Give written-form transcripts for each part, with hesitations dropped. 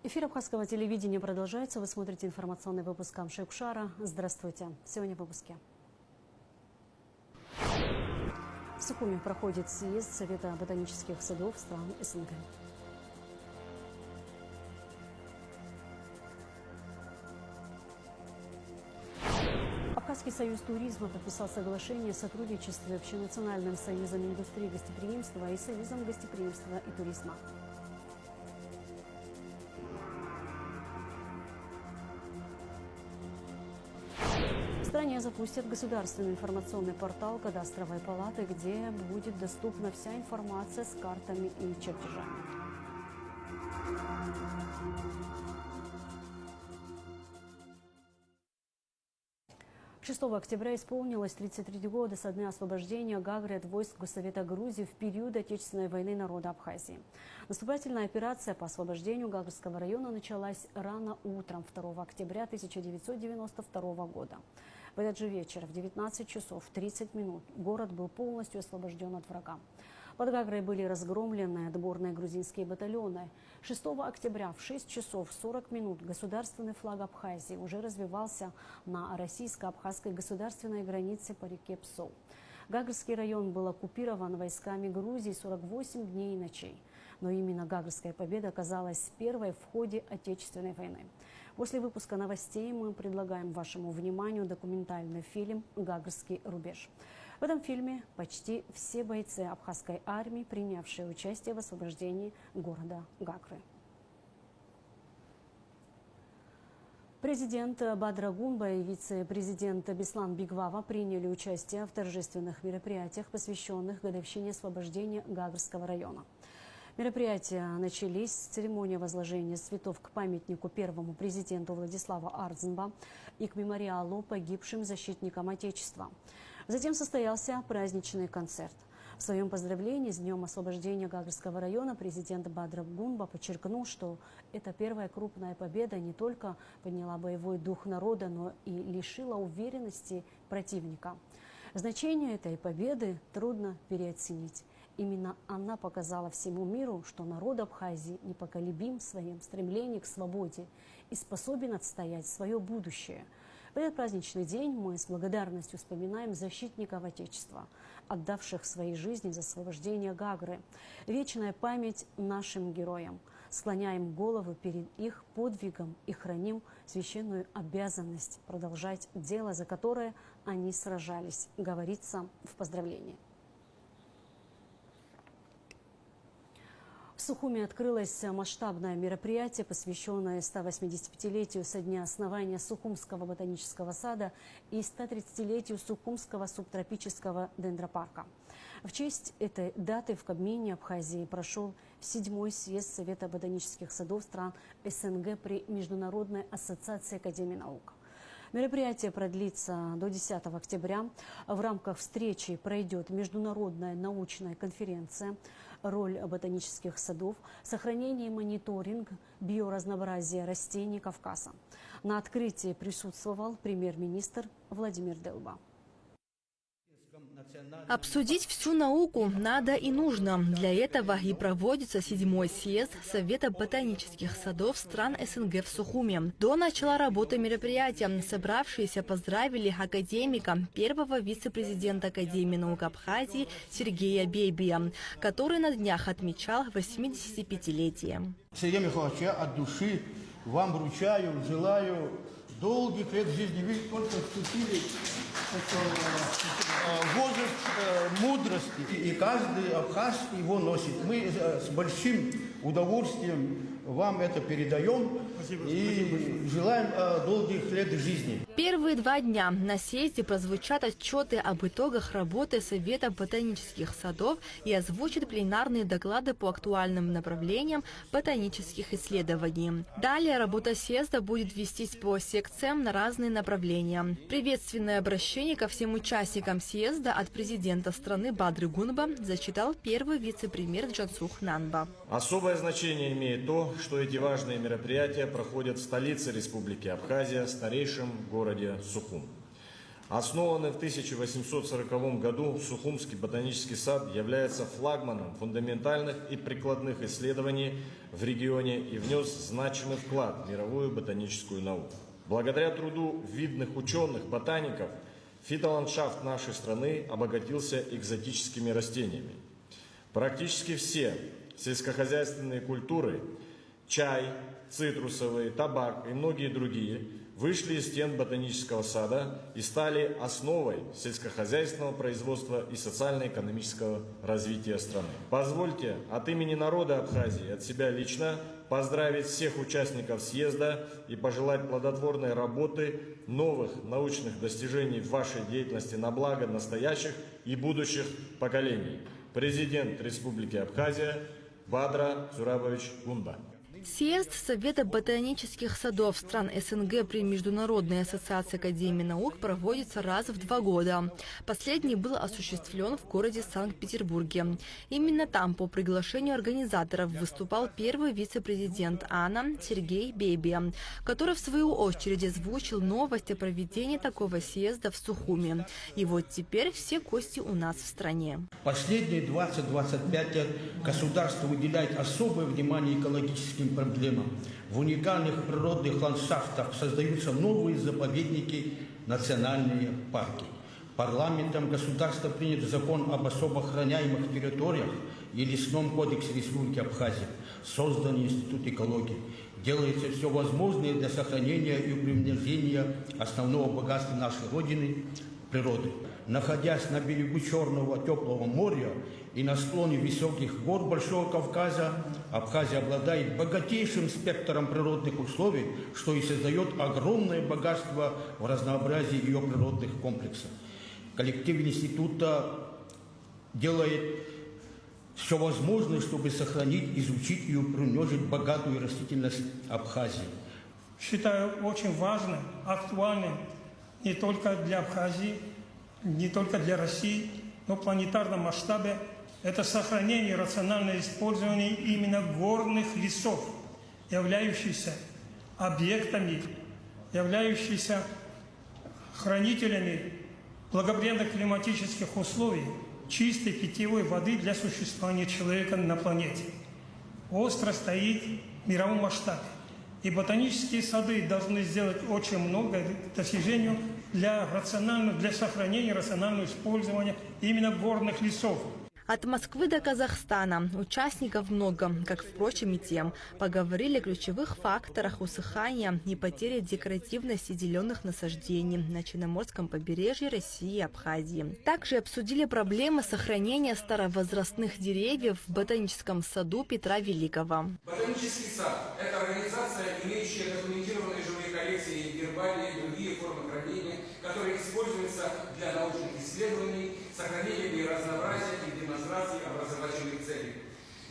Эфир Абхазского телевидения продолжается. Вы смотрите информационный выпуск Амшекушара. Здравствуйте. Сегодня в выпуске. В Сухуми проходит съезд Совета ботанических садов стран СНГ. Абхазский союз туризма подписал соглашение о сотрудничестве с Общенациональным союзом индустрии гостеприимства и Союзом гостеприимства и туризма. В стране запустят государственный информационный портал кадастровой палаты, где будет доступна вся информация с картами и чертежами. Шестого октября исполнилось 33 года со дня освобождения Гагры от войск Госсовета Грузии в период Отечественной войны народа Абхазии. Наступательная операция по освобождению Гагрского района началась рано утром 2 октября 1992 года. В этот же вечер в 19 часов 30 минут город был полностью освобожден от врага. Под Гагрой были разгромлены отборные грузинские батальоны. 6 октября в 6 часов 40 минут государственный флаг Абхазии уже развивался на российско-абхазской государственной границе по реке Псоу. Гагрский район был оккупирован войсками Грузии 48 дней и ночей. Но именно Гагрская победа оказалась первой в ходе Отечественной войны. После выпуска новостей мы предлагаем вашему вниманию документальный фильм «Гагрский рубеж». В этом фильме почти все бойцы абхазской армии, принявшие участие в освобождении города Гагры. Президент Бадра Гунба и вице-президент Беслан Бигвава приняли участие в торжественных мероприятиях, посвященных годовщине освобождения Гагрского района. Мероприятия начались с церемонии возложения цветов к памятнику первому президенту Владислава Ардзинба и к мемориалу погибшим защитникам Отечества. Затем состоялся праздничный концерт. В своем поздравлении с Днем освобождения Гагрского района президент Бадра Гунба подчеркнул, что эта первая крупная победа не только подняла боевой дух народа, но и лишила уверенности противника. Значение этой победы трудно переоценить. Именно она показала всему миру, что народ Абхазии непоколебим в своем стремлении к свободе и способен отстоять свое будущее. В этот праздничный день мы с благодарностью вспоминаем защитников Отечества, отдавших свои жизни за освобождение Гагры. Вечная память нашим героям. Склоняем головы перед их подвигом и храним священную обязанность продолжать дело, за которое они сражались, говорится в поздравлении. В Сухуми открылось масштабное мероприятие, посвященное 185-летию со дня основания Сухумского ботанического сада и 130-летию Сухумского субтропического дендропарка. В честь этой даты в Кабмине Абхазии прошел 7-й съезд Совета ботанических садов стран СНГ при Международной ассоциации академий наук. Мероприятие продлится до 10 октября. В рамках встречи пройдет международная научная конференция «Роль ботанических садов. Сохранение и мониторинг биоразнообразия растений Кавказа». На открытии присутствовал премьер-министр Владимир Делба. Обсудить всю науку надо и нужно. Для этого и проводится 7-й съезд Совета ботанических садов стран СНГ в Сухуми. До начала работы мероприятия собравшиеся поздравили академика, первого вице-президента Академии наук Абхазии Сергея Бейбия, который на днях отмечал 85-летие. Сергей Михайлович, я от души вам вручаю, желаю долгих лет жизни. Вы только вступили в возраст мудрости, и каждый абхаз его носит. Мы с большим удовольствием вам это передаем. Спасибо, и желаем долгих лет жизни. Первые 2 дня на съезде прозвучат отчеты об итогах работы Совета ботанических садов и озвучат пленарные доклады по актуальным направлениям ботанических исследований. Далее работа съезда будет вестись по секциям на разные направления. Приветственное обращение ко всем участникам съезда от президента страны Бадры Гунба зачитал первый вице-премьер Джансух Нанба. Особое значение имеет то, что эти важные мероприятия проходят в столице Республики Абхазия, старейшем городе Сухум. Основанный в 1840 году Сухумский ботанический сад является флагманом фундаментальных и прикладных исследований в регионе и внес значимый вклад в мировую ботаническую науку. Благодаря труду видных ученых-ботаников фитоландшафт нашей страны обогатился экзотическими растениями. Практически все сельскохозяйственные культуры – чай, цитрусовые, табак и многие другие – вышли из стен ботанического сада и стали основой сельскохозяйственного производства и социально-экономического развития страны. Позвольте от имени народа Абхазии, от себя лично, поздравить всех участников съезда и пожелать плодотворной работы, новых научных достижений в вашей деятельности на благо настоящих и будущих поколений. Президент Республики Абхазия Бадра Зурабович Гунба. Съезд Совета ботанических садов стран СНГ при Международной ассоциации Академии наук проводится раз в 2 года. Последний был осуществлен в городе Санкт-Петербурге. Именно там по приглашению организаторов выступал первый вице-президент АНА Сергей Бебия, который в свою очередь озвучил новость о проведении такого съезда в Сухуми. И вот теперь все гости у нас в стране. Последние 20-25 лет государство уделяет особое внимание экологическим проблемам. В уникальных природных ландшафтах создаются новые заповедники, национальные парки. Парламентом государства принят закон об особо охраняемых территориях и лесном кодексе Республики Абхазия. Создан Институт экологии. Делается все возможное для сохранения и приумножения основного богатства нашей Родины – природы. Находясь на берегу Черного теплого моря и на склоне высоких гор Большого Кавказа, Абхазия обладает богатейшим спектром природных условий, что и создает огромное богатство в разнообразии ее природных комплексов. Коллектив института делает все возможное, чтобы сохранить, изучить и приумножить богатую растительность Абхазии. Считаю очень важным, актуальным не только для Абхазии, не только для России, но в планетарном масштабе это сохранение и рациональное использование именно горных лесов, являющихся объектами, являющихся хранителями благоприятных климатических условий, чистой питьевой воды для существования человека на планете. Остро стоит в мировом масштабе. И ботанические сады должны сделать очень много достижений для сохранения рационального использования именно горных лесов. От Москвы до Казахстана участников много, как, впрочем, и тем. Поговорили о ключевых факторах усыхания и потери декоративности зеленых насаждений на Черноморском побережье России и Абхазии. Также обсудили проблемы сохранения старовозрастных деревьев в ботаническом саду Петра Великого. Ботанический сад – это организация, имеющая документированные живые коллекции, гербарии и другие формы хранения, которые используются для научных исследований, сохранения биоразнообразия и демонстрации образовательных целей.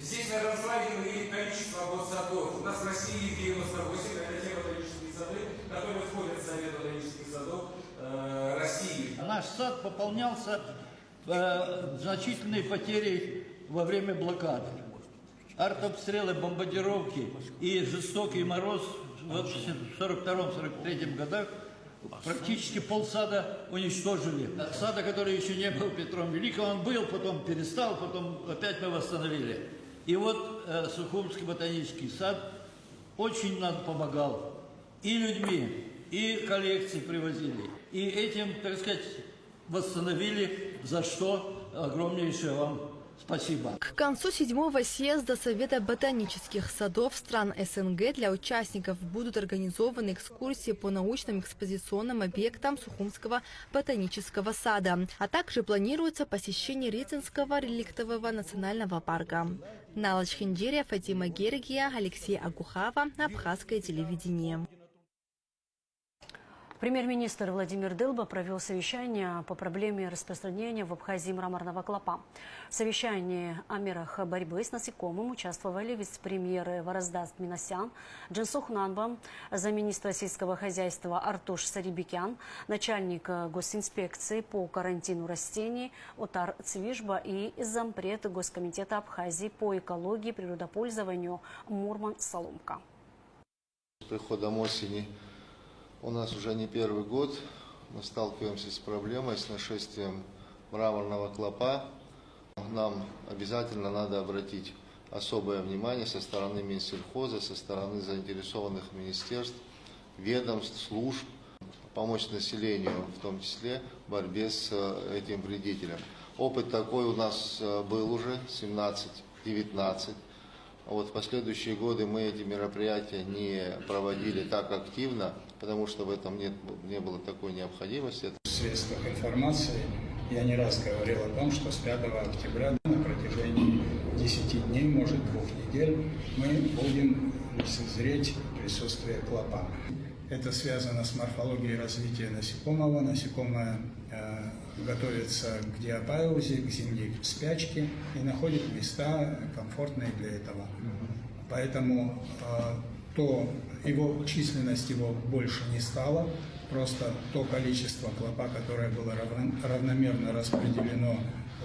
Здесь на Ярославле мы имеем количество садов. У нас в России 98, это те ботанические сады, которые входят в Совет ботанических садов России. Наш сад пополнялся значительной потерей во время блокады. Артобстрелы, бомбардировки и жестокий мороз в 1942-1943 годах практически полсада уничтожили. Сада, который еще не был Петром Великим, он был, потом перестал, потом опять мы восстановили. И вот Сухумский ботанический сад очень нам помогал. И людьми, и коллекции привозили. И этим, так сказать, восстановили, за что огромнейшее вам спасибо. К концу 7-го съезда Совета ботанических садов стран СНГ для участников будут организованы экскурсии по научным экспозиционным объектам Сухумского ботанического сада, а также планируется посещение Рицинского реликтового национального парка. Налач Хиндерия, Фатима Гергия, Алексей Агухава, Абхазское телевидение. Премьер-министр Владимир Дылба провел совещание по проблеме распространения в Абхазии мраморного клопа. В совещании о мерах борьбы с насекомым участвовали вице-премьеры Вараздаст Минасян, Джинсух Нанба, замминистра сельского хозяйства Артуш Сарибикян, начальник госинспекции по карантину растений Отар Цвижба и зампред Госкомитета Абхазии по экологии и природопользованию Мурман Соломка. С приходом осени у нас уже не первый год мы сталкиваемся с проблемой, с нашествием мраморного клопа. Нам обязательно надо обратить особое внимание со стороны Минсельхоза, со стороны заинтересованных министерств, ведомств, служб, помочь населению, в том числе в борьбе с этим вредителем. Опыт такой у нас был уже 17-19. Вот в последующие годы мы эти мероприятия не проводили так активно, потому что в этом не было такой необходимости. В средствах информации я не раз говорил о том, что с 5 октября на протяжении 10 дней, может 2 недель, мы будем лицезреть присутствие клопа. Это связано с морфологией развития насекомого. Насекомое готовится к диапаузе, к зимней спячке и находит места комфортные для этого. Поэтому численность его больше не стала. Просто то количество клопа, которое было равномерно распределено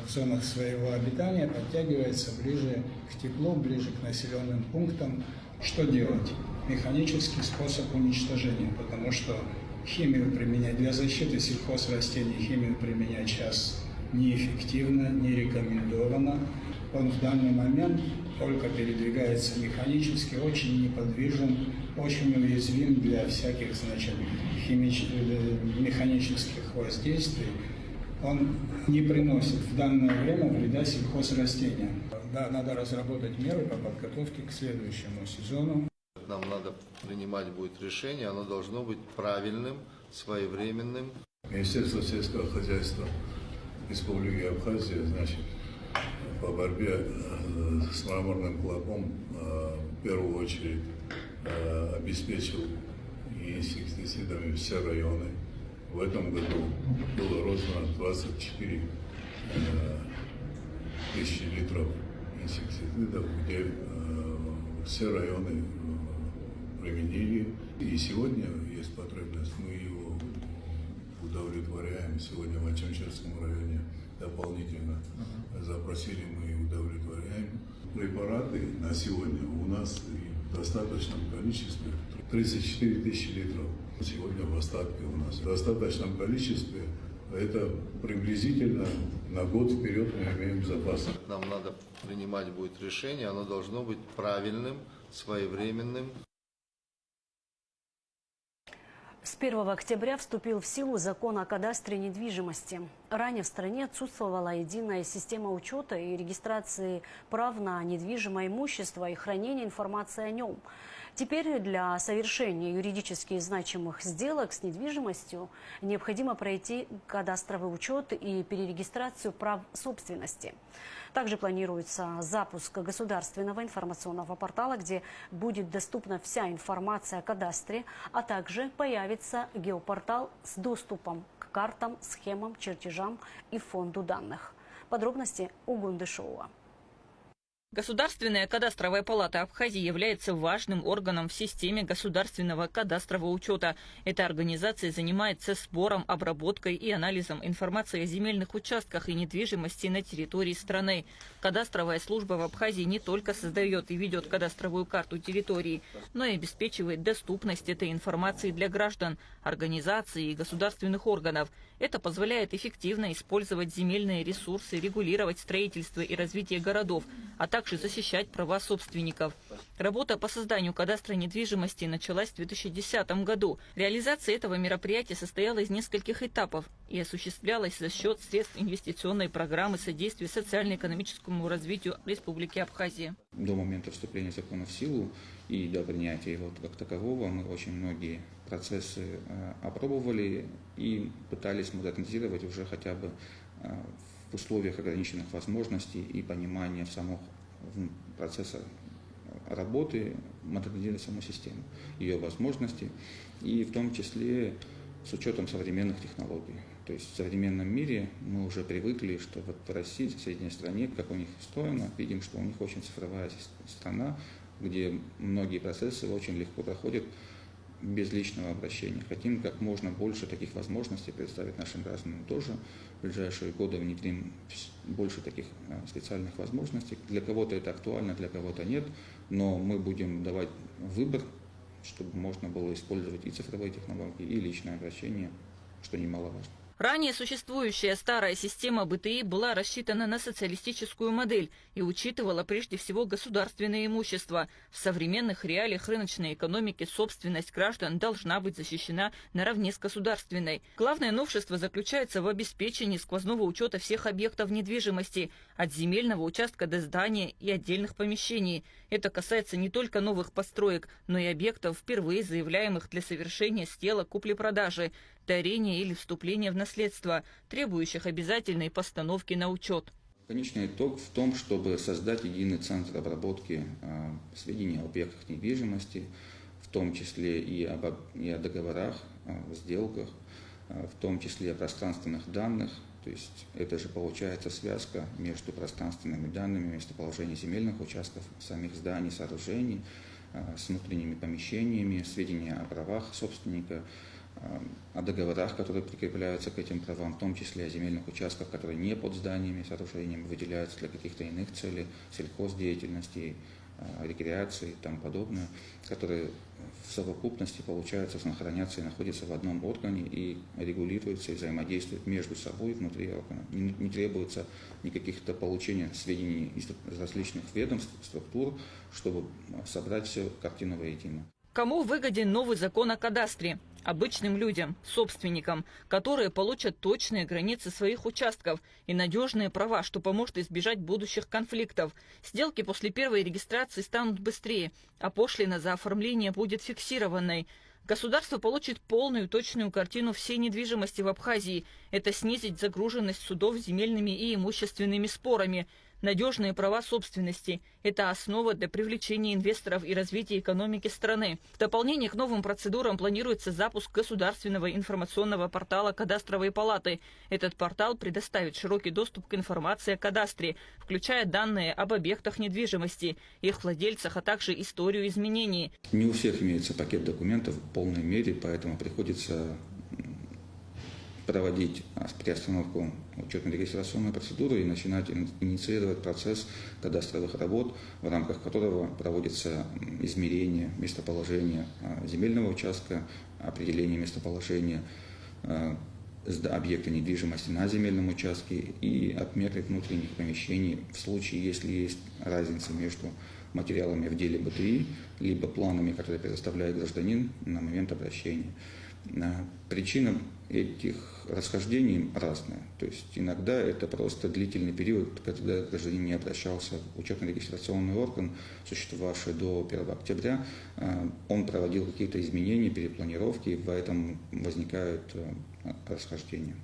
в зонах своего обитания, подтягивается ближе к теплу, ближе к населенным пунктам. Что делать? Механический способ уничтожения, потому что химию применять для защиты сельхозрастений, химию применять сейчас неэффективно, не рекомендовано. Он в данный момент только передвигается механически, очень неподвижен, очень уязвим для всяких, механических воздействий. Он не приносит в данное время вреда сельхозрастениям. Да, надо разработать меры по подготовке к следующему сезону. Нам надо принимать будет решение, оно должно быть правильным, своевременным. Министерство сельского хозяйства Республики Абхазия, по борьбе с мраморным клопом в первую очередь обеспечил инсектицидами все районы. В этом году было роздано 24 тысячи литров инсектицидов, где все районы применили. И сегодня есть потребность, мы его удовлетворяем. Сегодня в Ачамчерском районе дополнительно запросили, мы и удовлетворяем. Препараты на сегодня у нас в достаточном количестве 34 тысячи литров. Сегодня в остатке у нас в достаточном количестве. Это приблизительно на год вперед мы имеем запас. Нам надо принимать будет решение, оно должно быть правильным, своевременным. С 1 октября вступил в силу закон о кадастре недвижимости. Ранее в стране отсутствовала единая система учета и регистрации прав на недвижимое имущество и хранения информации о нем. Теперь для совершения юридически значимых сделок с недвижимостью необходимо пройти кадастровый учет и перерегистрацию прав собственности. Также планируется запуск государственного информационного портала, где будет доступна вся информация о кадастре, а также появится геопортал с доступом к картам, схемам, чертежам и фонду данных. Подробности у Гундышова. Государственная кадастровая палата Абхазии является важным органом в системе государственного кадастрового учета. Эта организация занимается сбором, обработкой и анализом информации о земельных участках и недвижимости на территории страны. Кадастровая служба в Абхазии не только создает и ведет кадастровую карту территории, но и обеспечивает доступность этой информации для граждан, организаций и государственных органов. Это позволяет эффективно использовать земельные ресурсы, регулировать строительство и развитие городов, а также защищать права собственников. Работа по созданию кадастра недвижимости началась в 2010 году. Реализация этого мероприятия состояла из нескольких этапов и осуществлялась за счет средств инвестиционной программы содействия социально-экономическому развитию Республики Абхазия. До момента вступления закона в силу и до принятия его как такового мы очень многие процессы опробовали и пытались модернизировать уже хотя бы в условиях ограниченных возможностей и понимания самого процесса работы, модернизировать саму систему, ее возможности, и в том числе с учетом современных технологий. То есть в современном мире мы уже привыкли, что вот в России, в соседней стране, как у них устроено, видим, что у них очень цифровая страна, где многие процессы очень легко проходят без личного обращения. Хотим как можно больше таких возможностей предоставить нашим гражданам тоже. В ближайшие годы внедрим больше таких специальных возможностей. Для кого-то это актуально, для кого-то нет, но мы будем давать выбор, чтобы можно было использовать и цифровые технологии, и личное обращение что немаловажно. Ранее существующая старая система БТИ была рассчитана на социалистическую модель и учитывала прежде всего государственное имущество. В современных реалиях рыночной экономики собственность граждан должна быть защищена наравне с государственной. Главное новшество заключается в обеспечении сквозного учета всех объектов недвижимости, от земельного участка до здания и отдельных помещений. Это касается не только новых построек, но и объектов, впервые заявляемых для совершения сделок купли-продажи, дарения или вступления в наследство, требующих обязательной постановки на учет. Конечный итог в том, чтобы создать единый центр обработки сведений о объектах недвижимости, в том числе и о договорах, сделках, в том числе о пространственных данных. То есть это же получается связка между пространственными данными, местоположение земельных участков, самих зданий, сооружений, с внутренними помещениями, сведения о правах собственника, о договорах, которые прикрепляются к этим правам, в том числе о земельных участках, которые не под зданиями, сооружениями, выделяются для каких-то иных целей, сельхоздеятельности, рекреации и тому подобное, которые в совокупности, получается, хранятся и находятся в одном органе и регулируются и взаимодействуют между собой внутри органа. Не требуется никаких-то получения сведений из различных ведомств, структур, чтобы собрать всю картину воедино. Кому выгоден новый закон о кадастре? Обычным людям, собственникам, которые получат точные границы своих участков и надежные права, что поможет избежать будущих конфликтов. Сделки после первой регистрации станут быстрее, а пошлина за оформление будет фиксированной. Государство получит полную точную картину всей недвижимости в Абхазии. Это снизит загруженность судов земельными и имущественными спорами. Надежные права собственности – это основа для привлечения инвесторов и развития экономики страны. В дополнение к новым процедурам планируется запуск государственного информационного портала Кадастровой палаты. Этот портал предоставит широкий доступ к информации о кадастре, включая данные об объектах недвижимости, их владельцах, а также историю изменений. Не у всех имеется пакет документов в полной мере, поэтому приходится проводить приостановку учетно-регистрационной процедуры и начинать инициировать процесс кадастровых работ, в рамках которого проводится измерение местоположения земельного участка, определение местоположения объекта недвижимости на земельном участке и отметки внутренних помещений в случае, если есть разница между материалами в деле БТИ, либо планами, которые предоставляет гражданин на момент обращения. Причина этих расхождений разная. То есть иногда это просто длительный период, когда гражданин не обращался в учетно-регистрационный орган, существовавший до 1 октября. Он проводил какие-то изменения, перепланировки, и в этом возникают расхождения.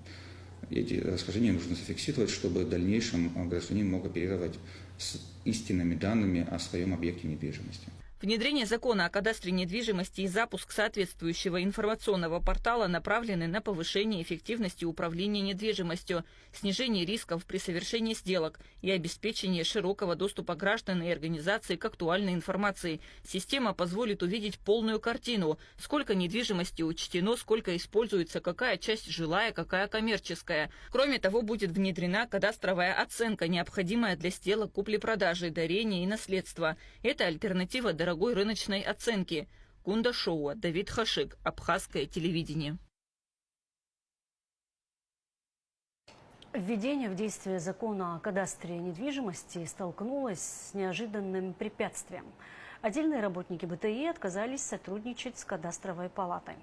Эти расхождения нужно зафиксировать, чтобы в дальнейшем гражданин мог оперировать с истинными данными о своем объекте недвижимости. Внедрение закона о кадастре недвижимости и запуск соответствующего информационного портала направлены на повышение эффективности управления недвижимостью, снижение рисков при совершении сделок и обеспечение широкого доступа граждан и организаций к актуальной информации. Система позволит увидеть полную картину, сколько недвижимости учтено, сколько используется, какая часть жилая, какая коммерческая. Кроме того, будет внедрена кадастровая оценка, необходимая для сделок купли-продажи, дарения и наследства. Это альтернатива дорогой рыночной оценки. Кунда Шоуа, Давид Хашик, Абхазское телевидение. Введение в действие закона о кадастре недвижимости столкнулось с неожиданным препятствием. Отдельные работники БТИ отказались сотрудничать с кадастровой палатой.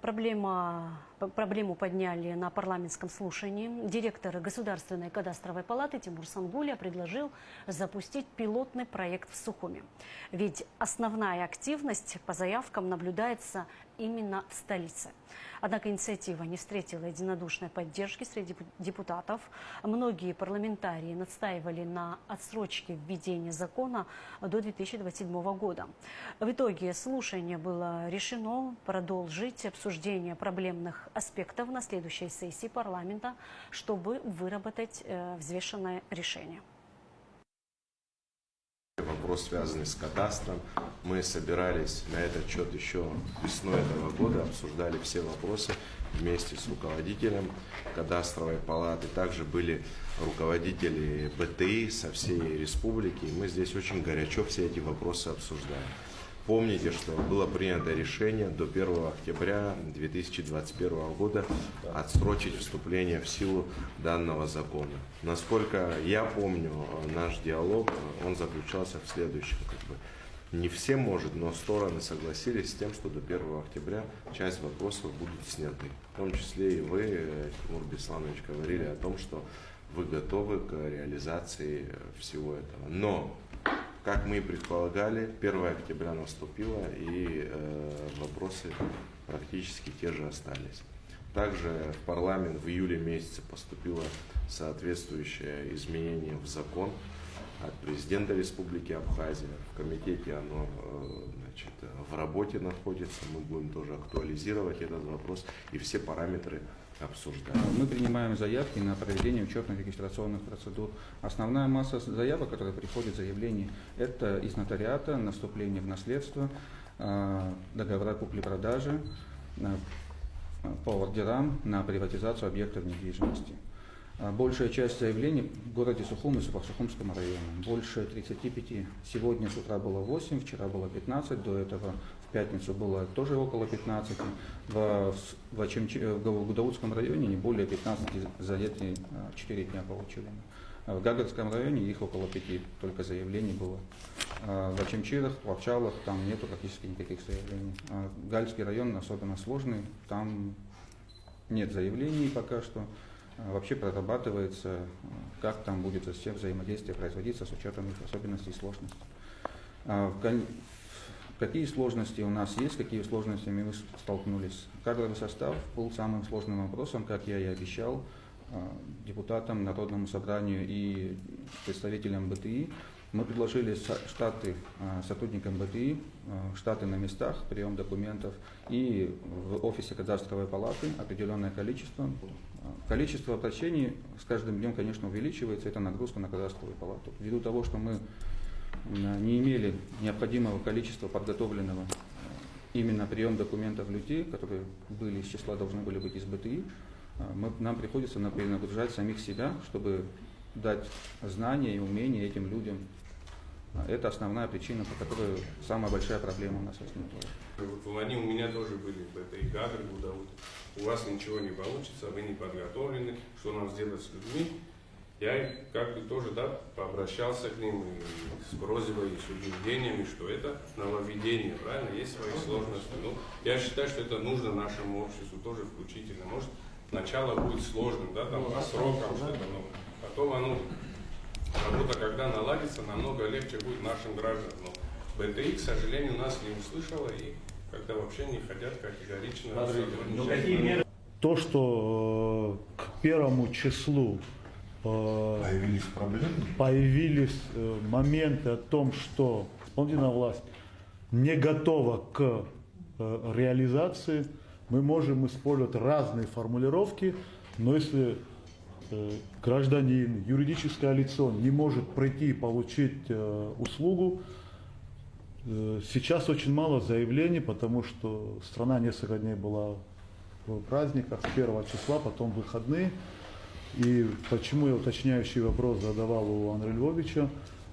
Проблему подняли на парламентском слушании. Директор Государственной кадастровой палаты Тимур Сангуля предложил запустить пилотный проект в Сухуми. Ведь основная активность по заявкам наблюдается именно в столице. Однако инициатива не встретила единодушной поддержки среди депутатов. Многие парламентарии настаивали на отсрочке введения закона до 2027 года. В итоге слушание было решено продолжить обсуждение проблемных аспектов на следующей сессии парламента, чтобы выработать взвешенное решение. Вопрос, связанный с кадастром. Мы собирались на этот счет еще весной этого года, обсуждали все вопросы вместе с руководителем кадастровой палаты. Также были руководители БТИ со всей республики. И мы здесь очень горячо все эти вопросы обсуждаем. помните, что было принято решение до 1 октября 2021 года отсрочить вступление в силу данного закона. Насколько я помню, наш диалог, он заключался в следующем. Не все, может, но стороны согласились с тем, что до 1 октября часть вопросов будут сняты. В том числе и вы, Тимур Бесланович, говорили о том, что вы готовы к реализации всего этого. Но, как мы и предполагали, 1 октября наступило, и вопросы практически те же остались. Также в парламент в июле месяце поступило соответствующее изменение в закон от президента Республики Абхазия. В комитете оно в работе находится. Мы будем тоже актуализировать этот вопрос и все параметры обсуждать. Мы принимаем заявки на проведение учетно-регистрационных процедур. Основная масса заявок, которые приходят, заявлений, это из нотариата на вступление в наследство, договора купли-продажи, по ордерам на приватизацию объектов недвижимости. Большая часть заявлений в городе Сухум и Сухумском районе. Больше 35. Сегодня с утра было 8, вчера было 15, до этого в пятницу было тоже около 15. В Гудаутском районе не более 15 за эти 4 дня получили. В Гагарском районе их около 5 только заявлений было. В Ачимчирах, в Варчалах там нету практически никаких заявлений. Гальский район особенно сложный, там нет заявлений пока что. Вообще прорабатывается, как там будет все взаимодействие производиться с учетом их особенностей и сложностей. Какие сложности у нас есть, какие сложности мы столкнулись? Кадровый состав был самым сложным вопросом, как я и обещал депутатам, Народному собранию и представителям БТИ. Мы предложили штаты сотрудникам БТИ, штаты на местах, прием документов, и в офисе кадастровой палаты определенное количество. Количество обращений с каждым днем, конечно, увеличивается, это нагрузка на кадастровую палату. Ввиду того, что мы не имели необходимого количества подготовленного именно прием документов людей, которые были из числа, должны были быть из БТИ, нам приходится перенагружать самих себя, чтобы дать знания и умения этим людям. Это основная причина, по которой самая большая проблема у нас возникла. Вот они у меня тоже были в этой Гагре, у вас ничего не получится, вы не подготовлены, что нам сделать с людьми. Я как бы тоже пообращался к ним и с просьбой, и с убеждениями, что это нововведение, правильно, есть свои сложности. Но я считаю, что это нужно нашему обществу тоже включительно. Может, начало будет сложным, там по срокам что-то, но потом оно, работа, когда наладится, намного легче будет нашим гражданам. Но БТИ, к сожалению, нас не услышала и когда вообще не хотят категорично. То, что к 1 числу появились моменты о том, что исполнительная власть не готова к реализации, мы можем использовать разные формулировки, но если гражданин, юридическое лицо не может прийти и получить услугу, сейчас очень мало заявлений, потому что страна несколько дней была в праздниках, с 1 числа, потом выходные. И почему я уточняющий вопрос задавал у Андрея Львовича,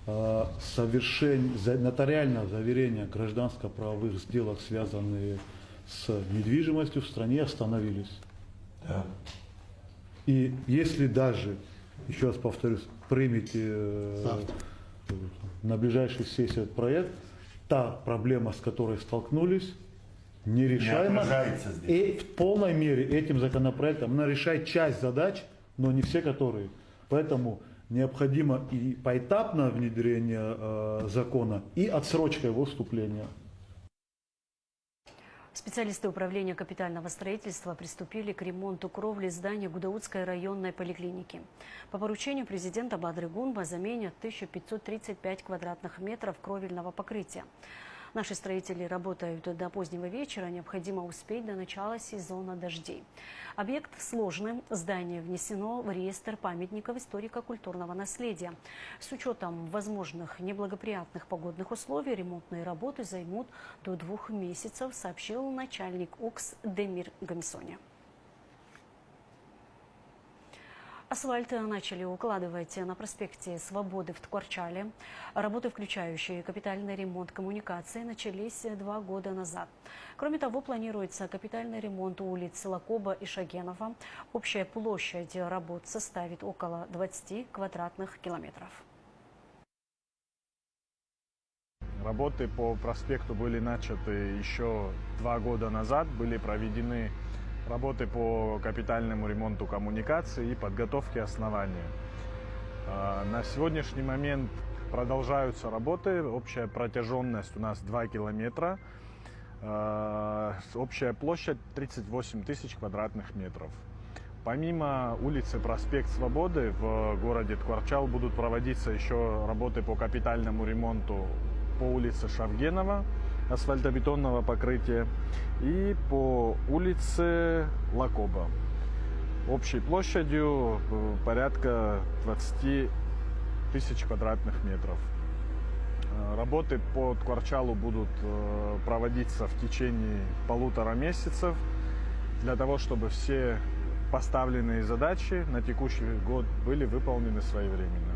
нотариальное заверение гражданско-правовых сделок, связанные с недвижимостью, в стране остановились. Да. И если даже, еще раз повторюсь, примете на ближайшей сессии этот проект, та проблема, с которой столкнулись, нерешаема. И в полной мере этим законопроектом она решает часть задач, но не все которые. Поэтому необходимо и поэтапное внедрение закона, и отсрочка его вступления. Специалисты управления капитального строительства приступили к ремонту кровли здания Гудаутской районной поликлиники. По поручению президента Бадры Гунба заменят 1535 квадратных метров кровельного покрытия. Наши строители работают до позднего вечера, необходимо успеть до начала сезона дождей. Объект сложный, здание внесено в реестр памятников историко-культурного наследия. С учетом возможных неблагоприятных погодных условий ремонтные работы займут до 2 месяцев, сообщил начальник УКС Демир Гамисони. Асфальт начали укладывать на проспекте Свободы в Ткварчале. Работы, включающие капитальный ремонт коммуникаций, начались 2 года назад. Кроме того, планируется капитальный ремонт улиц Лакоба и Шагенова. Общая площадь работ составит около 20 квадратных километров. Работы по проспекту были начаты еще 2 года назад. Были проведены работы по капитальному ремонту коммуникаций и подготовке основания. На сегодняшний момент продолжаются работы. Общая протяженность у нас 2 километра. Общая площадь 38 тысяч квадратных метров. Помимо улицы Проспект Свободы в городе Ткварчал будут проводиться еще работы по капитальному ремонту по улице Шавгенова, асфальтобетонного покрытия, и по улице Лакоба. Общей площадью порядка 20 тысяч квадратных метров. Работы по Ткварчалу будут проводиться в течение 1,5 месяцев для того, чтобы все поставленные задачи на текущий год были выполнены своевременно.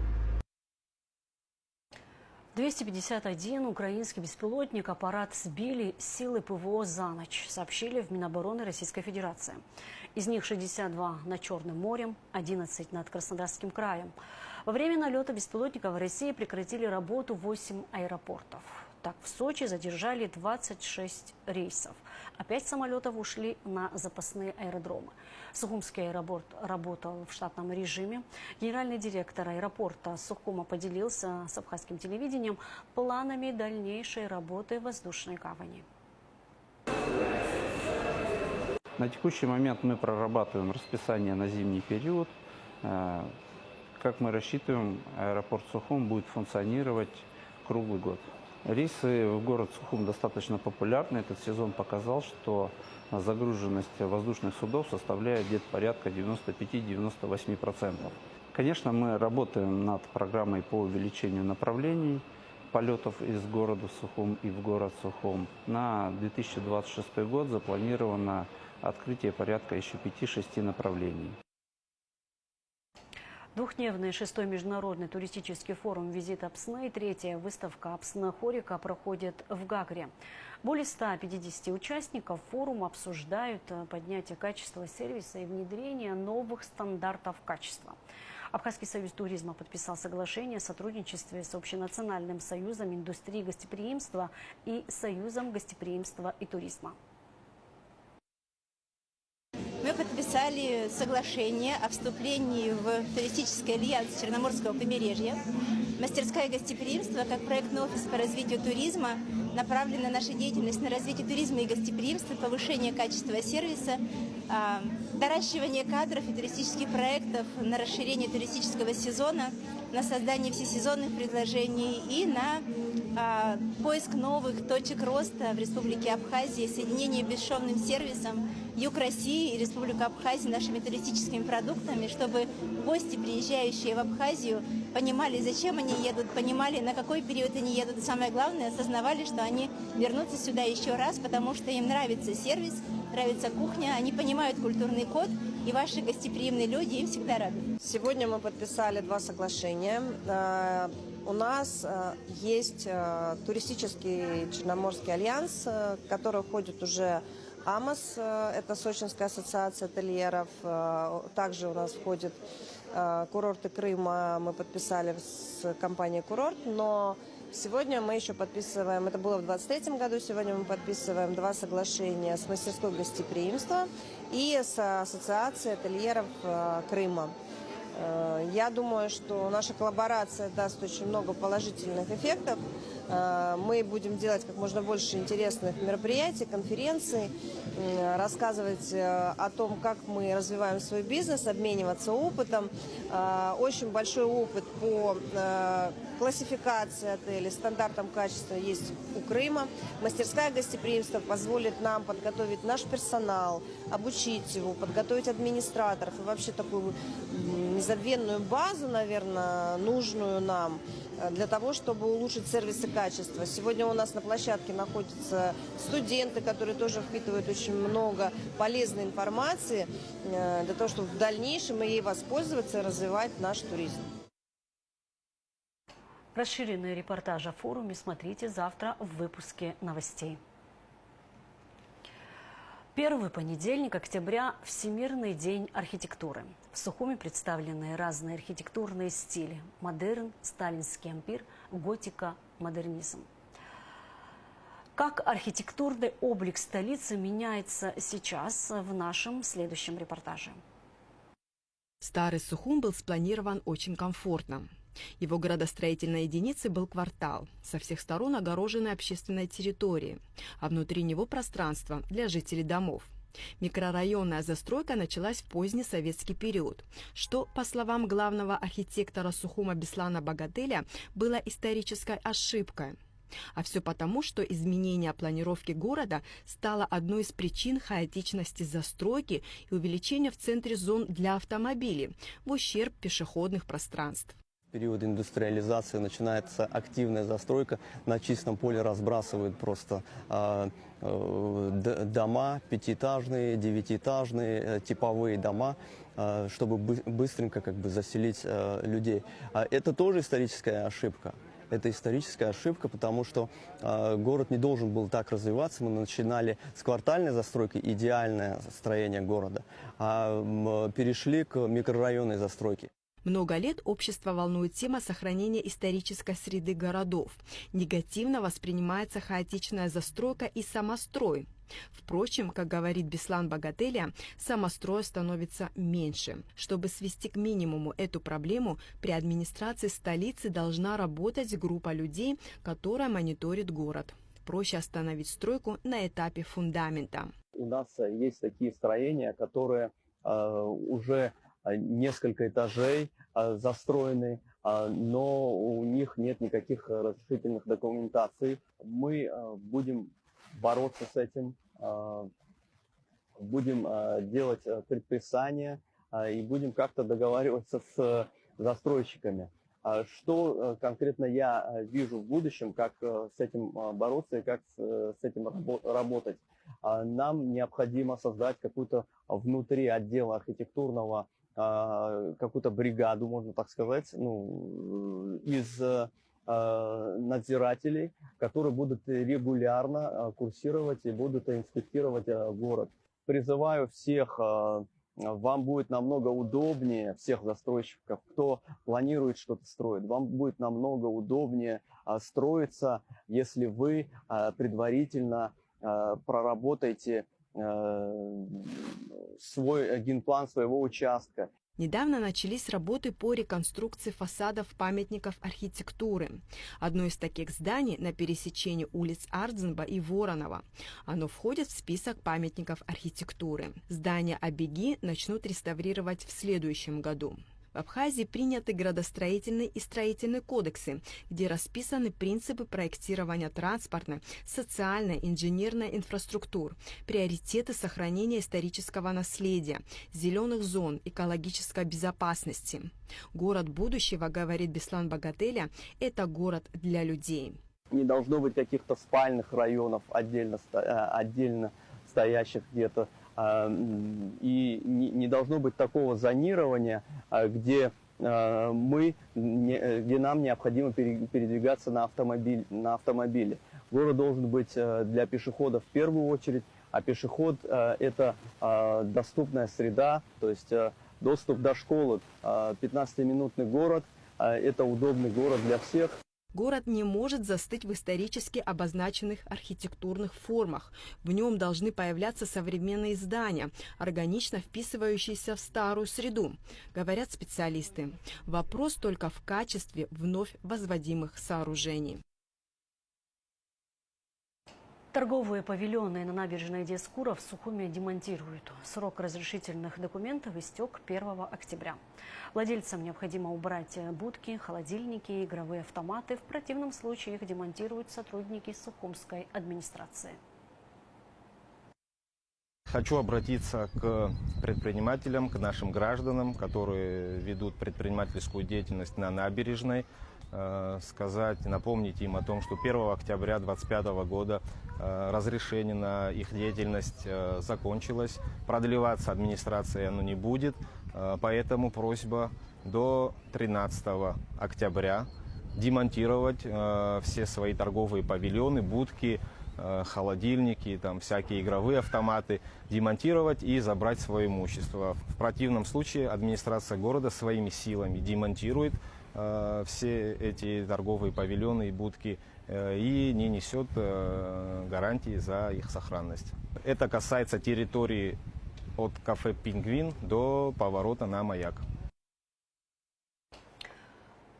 251 украинский беспилотник аппарат сбили силы ПВО за ночь, сообщили в Минобороны Российской Федерации. Из них 62 над Черным морем, 11 над Краснодарским краем. Во время налета беспилотника в России прекратили работу 8 аэропортов. Так, в Сочи задержали 26 рейсов, а 5 самолетов ушли на запасные аэродромы. Сухумский аэропорт работал в штатном режиме. Генеральный директор аэропорта Сухума поделился с абхазским телевидением планами дальнейшей работы воздушной гавани. На текущий момент мы прорабатываем расписание на зимний период. Как мы рассчитываем, аэропорт Сухум будет функционировать круглый год. Рейсы в город Сухум достаточно популярны. Этот сезон показал, что загруженность воздушных судов составляет где-то порядка 95-98%. Конечно, мы работаем над программой по увеличению направлений полетов из города Сухум и в город Сухум. На 2026 год запланировано открытие порядка еще 5-6 направлений. Двухдневный 6-й международный туристический форум «Визит Апсны» и 3-я выставка «Апсна Хорика» проходят в Гагре. Более 150 участников форума обсуждают поднятие качества сервиса и внедрение новых стандартов качества. Абхазский союз туризма подписал соглашение о сотрудничестве с Общенациональным союзом индустрии гостеприимства и Союзом гостеприимства и туризма. Мы подписали соглашение о вступлении в туристический альянс Черноморского побережья. Мастерская гостеприимства, как проектный офис по развитию туризма, направлена наша деятельность на развитие туризма и гостеприимства, повышение качества сервиса, доращивание кадров и туристических проектов, на расширение туристического сезона, на создание всесезонных предложений и на поиск новых точек роста в Республике Абхазия, соединение бесшовным сервисом Юг России и Республика Абхазия нашими туристическими продуктами, чтобы гости, приезжающие в Абхазию, понимали, зачем они едут, понимали, на какой период они едут, и самое главное, осознавали, что они вернутся сюда еще раз, потому что им нравится сервис, нравится кухня, они понимают культурный код, и ваши гостеприимные люди им всегда рады. Сегодня мы подписали 2 соглашения. У нас есть туристический Черноморский альянс, в который входит уже АМОС, это Сочинская ассоциация ательеров. Также у нас входит курорты Крыма, мы подписали с компанией «Курорт», но сегодня мы еще подписываем, это было в 2023 году, сегодня мы подписываем 2 соглашения с мастерской гостеприимства и с ассоциацией ательеров Крыма. Я думаю, что наша коллаборация даст очень много положительных эффектов. Мы будем делать как можно больше интересных мероприятий, конференций, рассказывать о том, как мы развиваем свой бизнес, обмениваться опытом. Очень большой опыт по классификация отелей стандартом качества есть у Крыма. Мастерская гостеприимства позволит нам подготовить наш персонал, обучить его, подготовить администраторов и вообще такую незабвенную базу, наверное, нужную нам для того, чтобы улучшить сервис и качество. Сегодня у нас на площадке находятся студенты, которые тоже впитывают очень много полезной информации для того, чтобы в дальнейшем ей воспользоваться и развивать наш туризм. Расширенный репортаж о форуме смотрите завтра в выпуске новостей. Первый понедельник октября – Всемирный день архитектуры. В Сухуми представлены разные архитектурные стили – модерн, сталинский ампир, готика, модернизм. Как архитектурный облик столицы меняется сейчас, в нашем следующем репортаже. Старый Сухум был спланирован очень комфортно. Его градостроительной единицей был квартал, со всех сторон огороженной общественной территорией, а внутри него пространство для жителей домов. Микрорайонная застройка началась в поздний советский период, что, по словам главного архитектора Сухума Беслана Багателя, было исторической ошибкой. А все потому, что изменение планировки города стало одной из причин хаотичности застройки и увеличения в центре зон для автомобилей в ущерб пешеходных пространств. В период индустриализации начинается активная застройка. На чистом поле разбрасывают просто дома, пятиэтажные, девятиэтажные, типовые дома, чтобы быстренько заселить людей. Это тоже историческая ошибка. Это историческая ошибка, потому что город не должен был так развиваться. Мы начинали с квартальной застройки, идеальное строение города, а перешли к микрорайонной застройке. Много лет общество волнует тема сохранения исторической среды городов. Негативно воспринимается хаотичная застройка и самострой. Впрочем, как говорит Беслан Багателя, самостроя становится меньше. Чтобы свести к минимуму эту проблему, при администрации столицы должна работать группа людей, которая мониторит город. Проще остановить стройку на этапе фундамента. У нас есть такие строения, которые уже несколько этажей застроены, но у них нет никаких разрешительных документаций. Мы будем бороться с этим, будем делать предписания и будем как-то договариваться с застройщиками. Что конкретно я вижу в будущем, как с этим бороться и как с этим работать? Нам необходимо создать какую-то внутри отдела архитектурного, какую-то бригаду, можно так сказать, из надзирателей, которые будут регулярно курсировать и будут инспектировать город. Призываю всех, вам будет намного удобнее, всех застройщиков, кто планирует что-то строить, вам будет намного удобнее строиться, если вы предварительно проработаете свой генплан своего участка. Недавно начались работы по реконструкции фасадов памятников архитектуры. Одно из таких зданий на пересечении улиц Ардзенба и Воронова. Оно входит в список памятников архитектуры. Здание Абиги начнут реставрировать в следующем году. В Абхазии приняты градостроительные и строительные кодексы, где расписаны принципы проектирования транспортной, социальной, инженерной инфраструктур, приоритеты сохранения исторического наследия, зеленых зон, экологической безопасности. Город будущего, говорит Беслан Багателя, это город для людей. Не должно быть каких-то спальных районов, отдельно стоящих где-то. И не должно быть такого зонирования, где нам необходимо передвигаться на автомобиле. Город должен быть для пешеходов в первую очередь, а пешеход – это доступная среда, то есть доступ до школы. 15-минутный город – это удобный город для всех. Город не может застыть в исторически обозначенных архитектурных формах. В нем должны появляться современные здания, органично вписывающиеся в старую среду, говорят специалисты. Вопрос только в качестве вновь возводимых сооружений. Торговые павильоны на набережной Диаскура в Сухуме демонтируют. Срок разрешительных документов истек 1 октября. Владельцам необходимо убрать будки, холодильники и игровые автоматы. В противном случае их демонтируют сотрудники Сухумской администрации. Хочу обратиться к предпринимателям, к нашим гражданам, которые ведут предпринимательскую деятельность на набережной. Напомнить им о том, что 1 октября 2025 года разрешение на их деятельность закончилось. Продлеваться администрацией оно не будет, поэтому просьба до 13 октября демонтировать все свои торговые павильоны, будки, холодильники, там всякие игровые автоматы, демонтировать и забрать свое имущество. В противном случае администрация города своими силами демонтирует все эти торговые павильоны и будки и не несет гарантии за их сохранность. Это касается территории от кафе «Пингвин» до поворота на Маяк.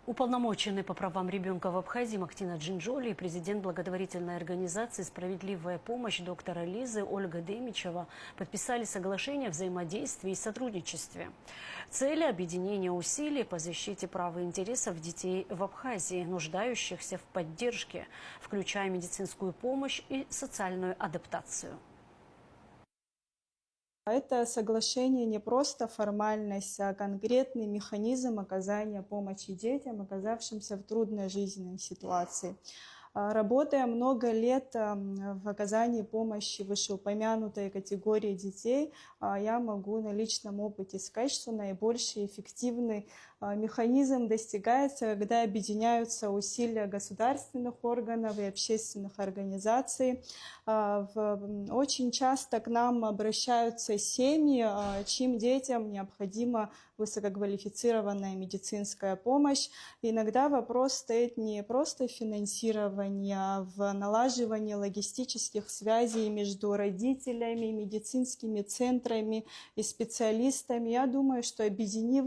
Уполномоченный по правам ребенка в Абхазии Мактина Джинджоли и президент благотворительной организации «Справедливая помощь» доктора Лизы Ольга Демичева подписали соглашение о взаимодействии и сотрудничестве. Цели объединения усилий по защите прав и интересов детей в Абхазии, нуждающихся в поддержке, включая медицинскую помощь и социальную адаптацию. Это соглашение не просто формальность, а конкретный механизм оказания помощи детям, оказавшимся в трудной жизненной ситуации. Работая много лет в оказании помощи вышеупомянутой категории детей, я могу на личном опыте сказать, что наибольший эффективный механизм достигается, когда объединяются усилия государственных органов и общественных организаций. Очень часто к нам обращаются семьи, чьим детям необходима высококвалифицированная медицинская помощь. Иногда вопрос стоит не просто в финансировании, а в налаживании логистических связей между родителями, медицинскими центрами и специалистами. Я думаю, что объединив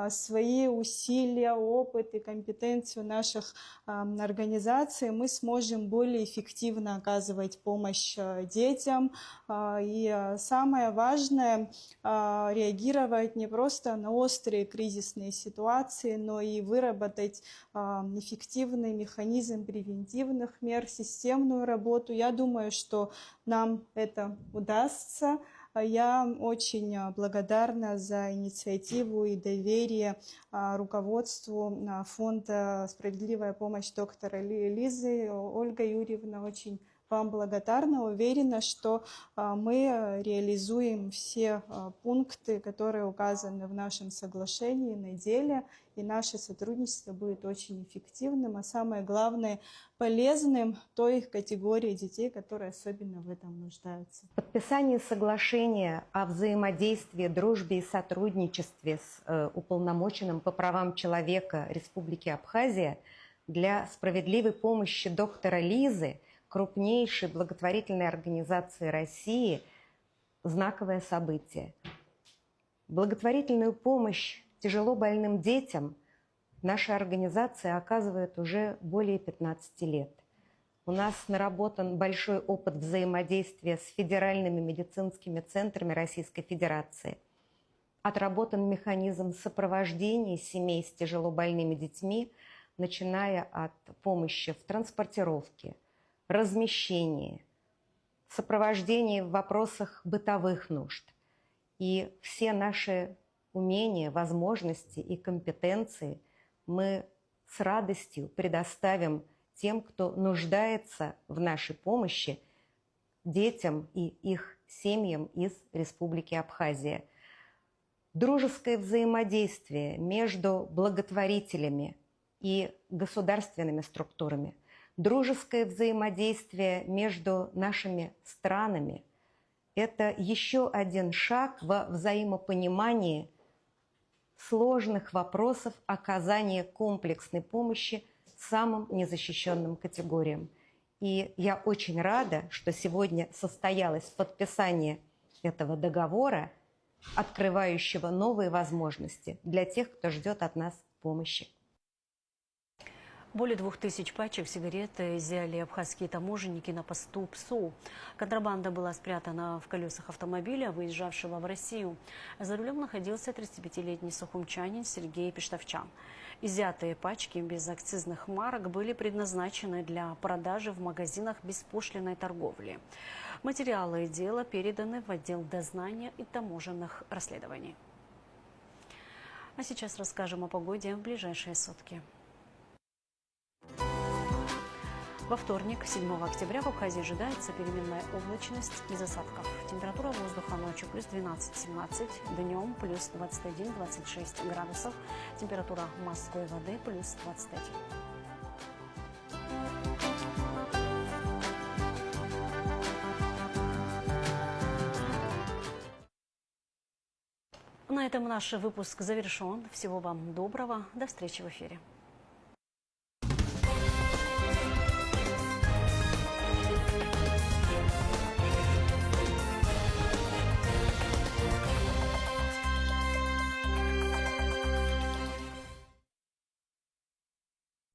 свои усилия, опыт и компетенцию наших организаций, мы сможем более эффективно оказывать помощь детям. И самое важное – реагировать не просто на острые кризисные ситуации, но и выработать эффективный механизм превентивных мер, системную работу. Я думаю, что нам это удастся. Я очень благодарна за инициативу и доверие руководству фонда «Справедливая помощь» доктора Лизы. Ольга Юрьевна, очень вам благодарна. Уверена, что мы реализуем все пункты, которые указаны в нашем соглашении на деле, и наше сотрудничество будет очень эффективным, а самое главное, полезным той категории детей, которые особенно в этом нуждаются. Подписание соглашения о взаимодействии, дружбе и сотрудничестве с уполномоченным по правам человека Республики Абхазия для справедливой помощи доктора Лизы, крупнейшей благотворительной организации России, знаковое событие. Благотворительную помощь тяжело больным детям наша организация оказывает уже более 15 лет. У нас наработан большой опыт взаимодействия с федеральными медицинскими центрами Российской Федерации. Отработан механизм сопровождения семей с тяжело больными детьми, начиная от помощи в транспортировке, размещении, сопровождении в вопросах бытовых нужд. И все наши умения, возможности и компетенции мы с радостью предоставим тем, кто нуждается в нашей помощи, детям и их семьям из Республики Абхазия. Дружеское взаимодействие между благотворителями и государственными структурами, дружеское взаимодействие между нашими странами – это еще один шаг во взаимопонимании сложных вопросов оказания комплексной помощи самым незащищенным категориям. И я очень рада, что сегодня состоялось подписание этого договора, открывающего новые возможности для тех, кто ждет от нас помощи. Более 2000 пачек сигарет изъяли абхазские таможенники на посту ПСУ. Контрабанда была спрятана в колесах автомобиля, выезжавшего в Россию. За рулем находился 35-летний сухумчанин Сергей Пиштовчан. Изъятые пачки без акцизных марок были предназначены для продажи в магазинах беспошлинной торговли. Материалы дела переданы в отдел дознания и таможенных расследований. А сейчас расскажем о погоде в ближайшие сутки. Во вторник, 7 октября, в Абхазии ожидается переменная облачность без осадков. Температура воздуха ночью плюс 12-17, днем плюс 21-26 градусов. Температура морской воды плюс 21. На этом наш выпуск завершен. Всего вам доброго. До встречи в эфире.